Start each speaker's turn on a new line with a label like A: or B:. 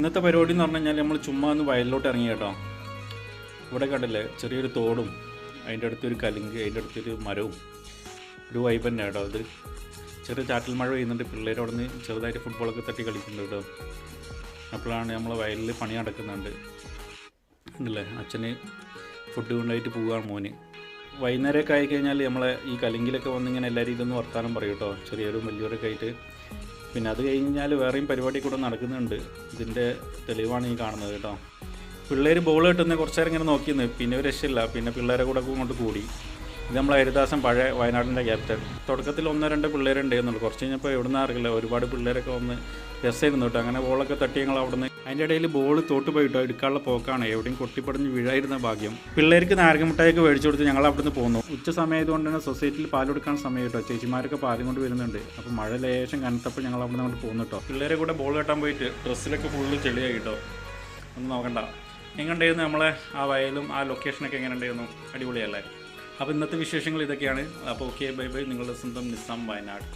A: ഇന്നത്തെ പരിപാടി എന്ന് പറഞ്ഞു കഴിഞ്ഞാൽ നമ്മൾ ചുമ്മാ ഒന്ന് വയലിലോട്ട് ഇറങ്ങി കേട്ടോ. ഇവിടെ കണ്ടില്ലേ ചെറിയൊരു തോടും അതിൻ്റെ അടുത്തൊരു കലുങ്ക്, അതിൻ്റെ അടുത്തൊരു മരവും ഒരു വൈബ് തന്നെ കേട്ടോ. അത് ചെറിയ ചാറ്റൽ മഴ പെയ്യുന്നുണ്ട്, പിള്ളേർ അവിടെ നിന്ന് ചെറുതായിട്ട് ഫുട്ബോളൊക്കെ തട്ടി കളിക്കുന്നുണ്ട് കേട്ടോ. അപ്പോഴാണ് നമ്മൾ വയലിൽ പണി നടക്കുന്നുണ്ട് ഉണ്ടല്ലേ. അച്ഛന് ഫുഡ് കൊണ്ടായിട്ട് പോവുകയാണ് മോന്. വൈകുന്നേരമൊക്കെ ആയിക്കഴിഞ്ഞാൽ നമ്മളെ ഈ കലുങ്കിലൊക്കെ വന്നിങ്ങനെ എല്ലാവരും ഇതൊന്ന് വർത്താനം പറയും കേട്ടോ, ചെറിയൊരു വലിയവരൊക്കെ ആയിട്ട്. പിന്നെ അത് കഴിഞ്ഞാൽ വേറെയും പരിപാടി കൂടെ നടക്കുന്നുണ്ട്. ഇതിൻ്റെ തെളിവാണ് ഈ കാണുന്നത് കേട്ടോ. പിള്ളേർ ബോൾ കിട്ടുന്ന കുറച്ച് നേരം ഇങ്ങനെ നോക്കിയിരുന്നു, പിന്നെ ഒരു രക്ഷയില്ല, പിന്നെ പിള്ളേരെ കൂടെ കൊണ്ട് കൂടി. ഇത് നമ്മളെ ഹരിദാസൻ പഴയ വയനാടിൻ്റെ ക്യാപ്റ്റൻ. തുടക്കത്തിൽ 1-2 പിള്ളേരുണ്ടായിരുന്നുള്ളൂ, കുറച്ച് കഴിഞ്ഞപ്പോൾ എവിടെ നിന്ന് അറിയില്ല ഒരുപാട് പിള്ളേരൊക്കെ വന്ന് രസമായിരുന്നു കേട്ടോ. അങ്ങനെ ബോളൊക്കെ തട്ടി ഞങ്ങൾ അവിടെ നിന്ന്. അതിൻ്റെ ഇടയിൽ ബോൾ തോട്ട് പോയിട്ടോ, എടുക്കാനുള്ള പോക്കാണ്, എവിടെയും കൊട്ടിപ്പടഞ്ഞ് വീഴായിരുന്ന ഭാഗ്യം. പിള്ളേർക്ക് നാരകമിഠായിയൊക്കെ മേടിച്ചു കൊടുത്ത് ഞങ്ങൾ അവിടെ നിന്ന് പോന്നു. ഉച്ച സമയമായതുകൊണ്ട് തന്നെ സൊസൈറ്റിയിൽ പാൽ കൊടുക്കാൻ സമയം കേട്ടോ. ചേച്ചിമാരൊക്കെ പാലും കൊണ്ട് വരുന്നുണ്ട്. അപ്പോൾ മഴ ലേശം കനത്തപ്പോൾ ഞങ്ങൾ അവിടെ നിന്ന് അങ്ങോട്ട് പോകുന്നു കേട്ടോ. പിള്ളേരെ കൂടെ ബോൾ കെട്ടാൻ പോയിട്ട് ഡ്രസ്സിലൊക്കെ ഫുള്ള് ചെളിയായി കേട്ടോ. ഒന്നും നോക്കണ്ട. എങ്ങനെയുണ്ടായിരുന്നു നമ്മളെ ആ വയലും ആ ലൊക്കേഷനൊക്കെ എങ്ങനെ ഉണ്ടായിരുന്നു? അടിപൊളിയല്ലേ? അപ്പോൾ ഇന്നത്തെ വിശേഷങ്ങൾ ഇതൊക്കെയാണ്. അപ്പോൾ ഓക്കെ, ബൈ ബൈ. നിങ്ങളുടെ സ്വന്തം നിസാം വയനാട്.